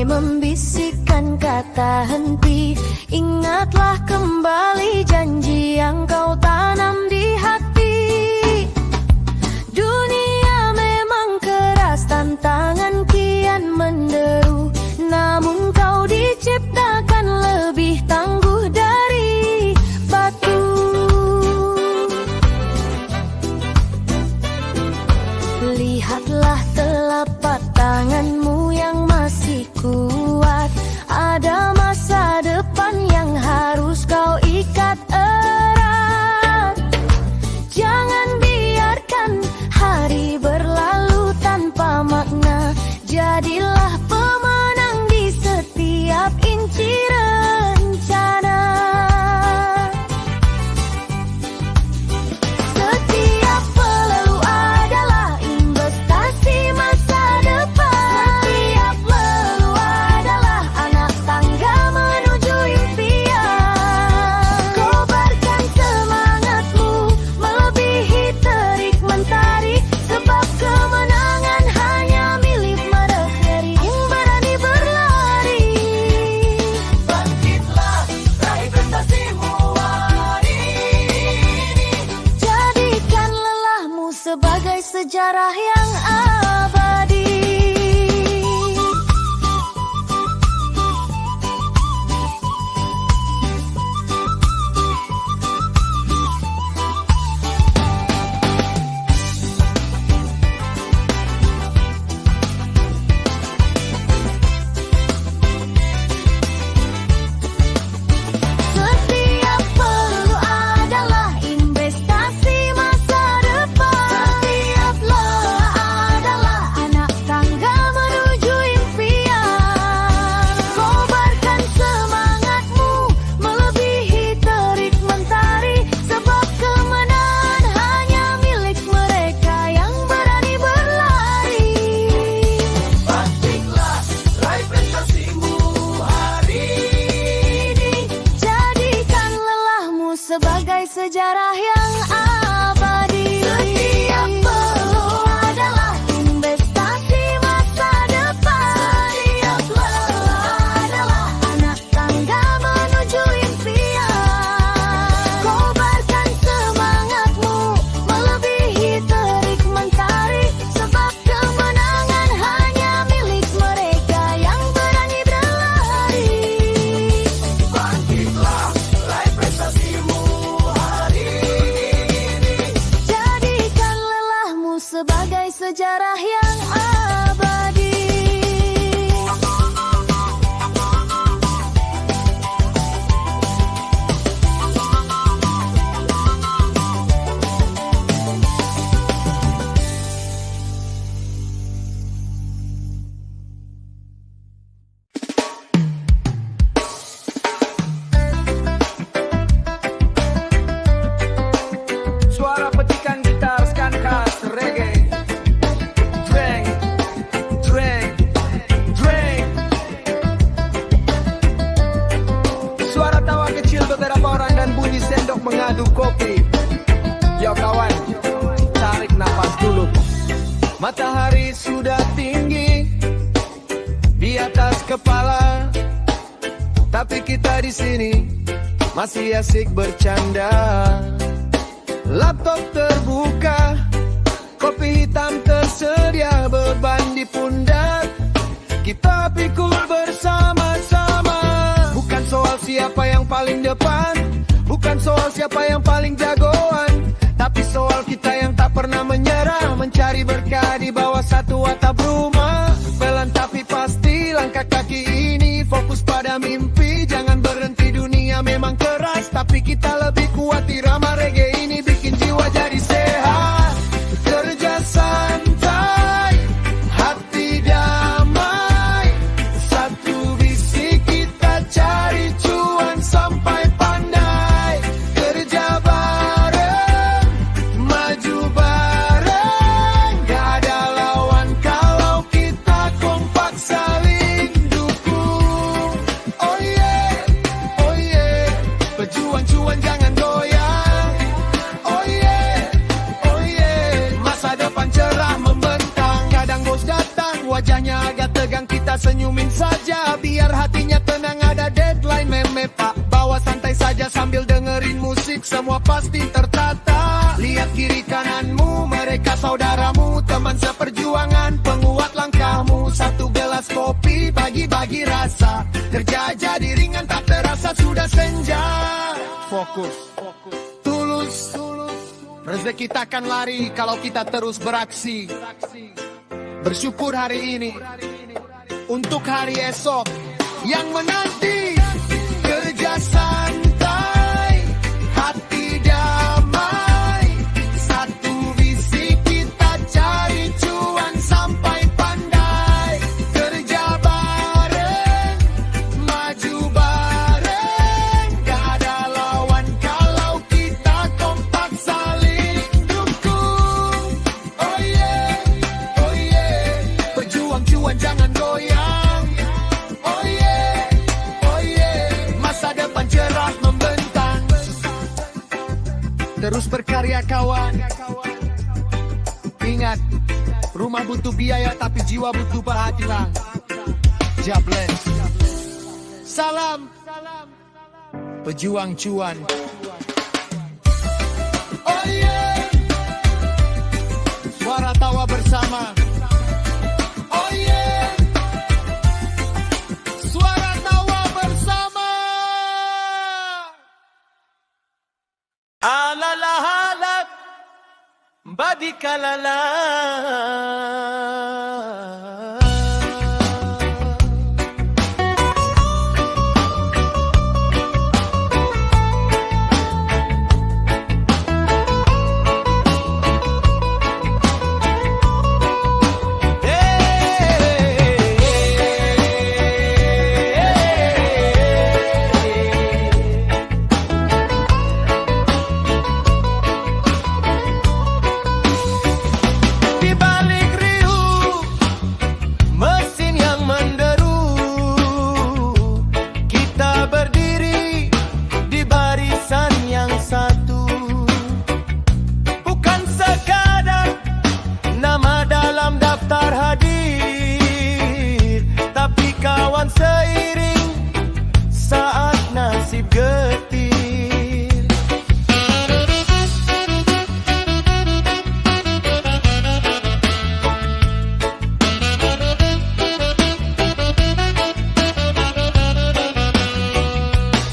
membisikkan kata henti. Ingatlah kembali janji yang kau tanam di hati. Dunia memang keras, tantangan kian menderu, namun kau diciptakan lebih tangguh dari batu. Lihatlah telapak tanganmu yang masih kuat. Ada masa depan yang harus kau ikat erat. Jangan biarkan hari berlalu tanpa makna. Jadilah pemenang di setiap inci rencana. Setiap pelelu adalah investasi masa depan. Setiap pelelu adalah anak tangga menuju impian. Kobarkan semangatmu melebihi terik mentari, sebab kemenangan hanya milik mereka yang berani berlari. Bangkitlah, raih prestasimu hari ini. Jadikan lelahmu sebagai sejarah yang abadi. Setiap peluru adalah investasi masa depan. Setiap lelah adalah anak tangga menuju impian. Kobarkan semangatmu melebihi terik mentari, sebab kemenangan hanya milik mereka yang berani berlari. Bangkitlah, raih prestasimu hari ini. Jadikan lelahmu sebagai sejarah yang abadi. Setiap peluru adalah investasi masa depan. Setiap lelah adalah anak tangga menuju impian. Kobarkan semangatmu melebihi terik mentari, sebab kemenangan hanya milik mereka yang berani berlari. Bangkitlah, raih prestasimu hari ini. Jadikan lelahmu sebagai sejarah yang abadi. Suara petikan gitar skan khas reggae. Dreng, dreng, dreng. Suara tawa kecil beberapa orang dan bunyi sendok mengaduk kopi. Yo kawan, tarik nafas dulu. Matahari sudah tinggi di atas kepala, tapi kita di sini masih asik bercanda. Laptop terbuka, kopi hitam tersedia, beban di pundak kita pikul bersama-sama. Bukan soal siapa yang paling depan, bukan soal siapa yang paling jagoan, tapi soal kita yang tak pernah menyerah, mencari berkah di bawah satu atap rumah. Pelan tapi pasti langkah kaki ini fokus pada mimpi. Jangan berhenti, dunia memang keras, tapi kita lebih kuat. Irama reggae ini bikin jiwa jadi sehat. Kerja santai, hati damai, satu visi kita cari cuan sampai pandai. Kerja bareng, maju bareng, gak ada lawan kalau kita kompak saling dukung. Oh yeah, pejuang cuan jangan goyang. kita senyumin saja, biar hatinya tenang, ada deadline meme pak. Bawa santai saja sambil dengerin musik, semua pasti tertata. Lihat kiri kananmu, mereka saudaramu, teman seperjuangan, penguat langkahmu. Satu gelas kopi, bagi-bagi rasa, kerja jadi ringan tak terasa sudah senja. Fokus, tulus, rezeki takkan lari kalau kita terus beraksi. Bersyukur hari ini untuk hari esok yang menanti. Kerja santai, hati damai, satu visi kita cari cuan sampai pandai. Kerja bareng, maju bareng, gak ada lawan kalau kita kompak saling dukung. Oh yeah, oh yeah, pejuang cuan jangan goyang. Oh yeah, oh yeah, masa depan cerah membentang. Terus berkarya kawan. Ingat, rumah butuh biaya tapi jiwa butuh bahagia. Jabless. Salam pejuang cuan. Oh yeah, suara tawa bersama. Oh yeah, suara tawa bersama. Alalahalak badikalala. Seiring saat nasib getir,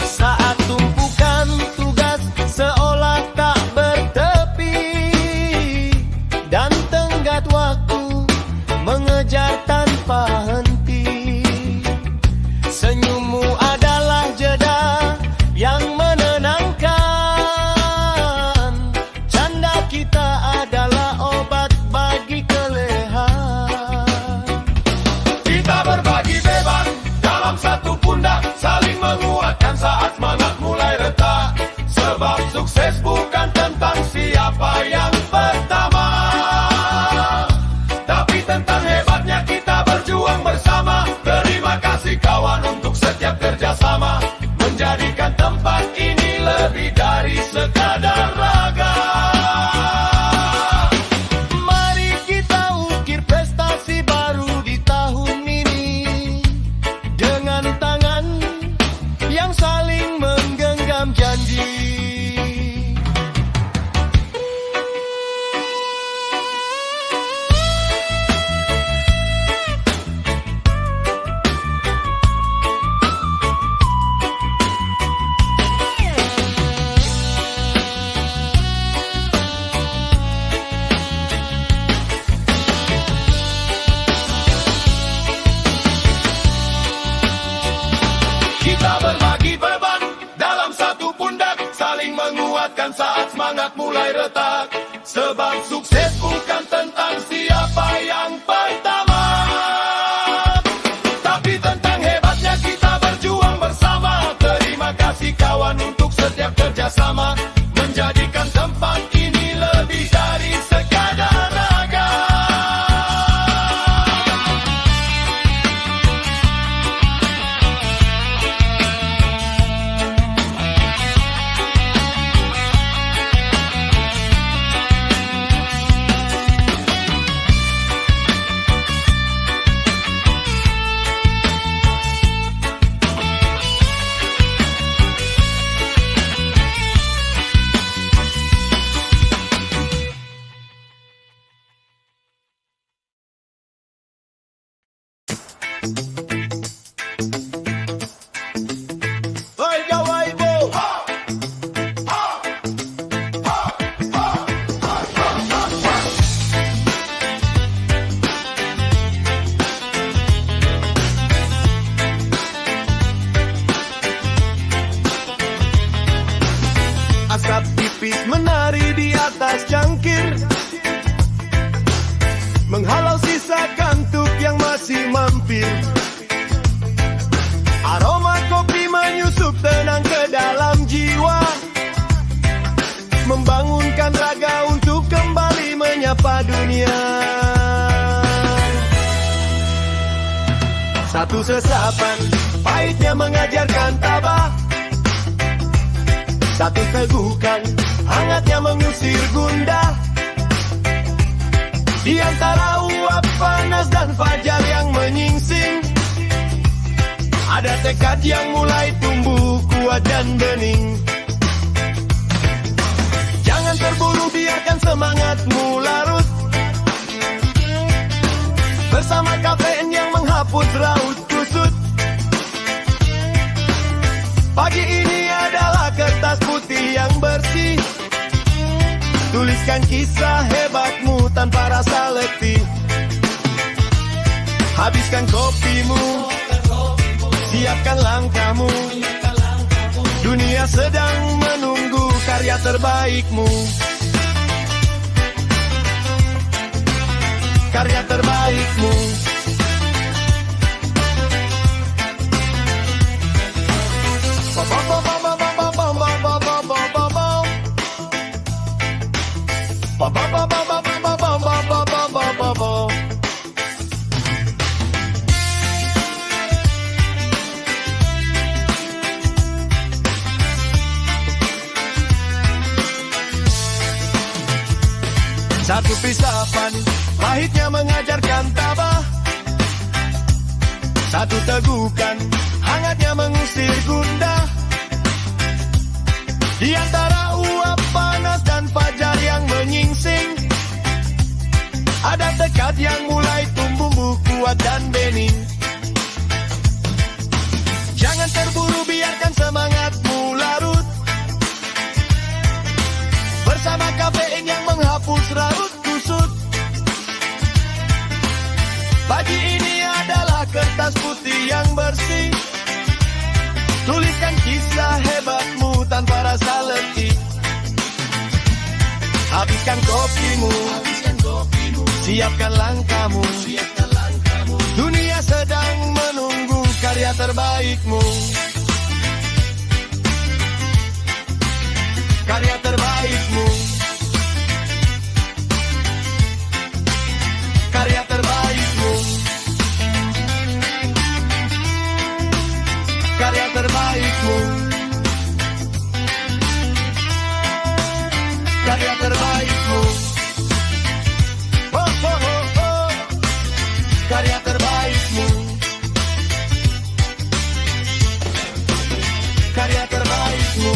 saat tumpukan tugas seolah tak bertepi, dan tenggat waktu mengejar tanpa henti. Senyummu adalah jeda yang menenangkan, canda kita adalah obat bagi kelehan. Kita berbagi beban dalam satu pundak, saling menguatkan saat semangat mulai retak. Sebab sukses bukan tentang siapa yang pertama, tapi tentang hebatnya kita berjuang bersama. Terima kasih kawan untuk setiap kerjasama, menjadikan tempat ini lebih dari sekadar raga. Mari kita ukir prestasi baru di tahun ini, dengan tangan yang saling menggenggam janji. Kita berbagi beban dalam satu pundak, saling menguatkan saat semangat mulai retak. Sebab sukses bukan tentang siapa yang pertama, tapi tentang hebatnya kita berjuang bersama. Terima kasih kawan untuk setiap kerjasama, menjadikan tempat ini lebih dari sekadar raga. Satu sesapan, pahitnya mengajarkan tabah. Satu tegukan, hangatnya mengusir gundah. Di antara uap panas dan fajar yang menyingsing, ada tekad yang mulai tumbuh kuat dan bening. Jangan terburu, biarkan semangatmu larut bersama kafein yang menghapus raut kusut. Pagi ini adalah kertas putih yang bersih. Tuliskan kisah hebatmu tanpa rasa letih. Habiskan kopimu, siapkan langkahmu. Dunia sedang menunggu karya terbaikmu. Karya terbaikmu. Satu pisapan, pahitnya mengajarkan tabah. Satu tegukan, hangatnya mengusir gundah. Di antara uap panas dan fajar yang menyingsing, ada tekad yang mulai tumbuh kuat dan bening. Jangan terburu, biarkan semangatmu larut bersama kafein yang menghapus raut kusut. Pagi ini adalah kertas putih yang bersih. Tuliskan kisah hebatmu tanpa rasa letih. Habiskan kopimu, siapkan langkahmu. Dunia sedang menunggu karya terbaikmu. Karya terbaikmu. Karya terbaikmu. Karya terbaikmu. Karya terbaikmu. Oh, oh, oh, oh. Karya terbaikmu. Karya terbaikmu.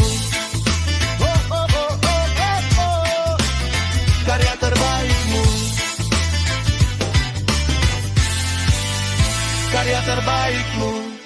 Oh, oh, oh, oh, oh, oh. Karya terbaikmu. Karya terbaikmu.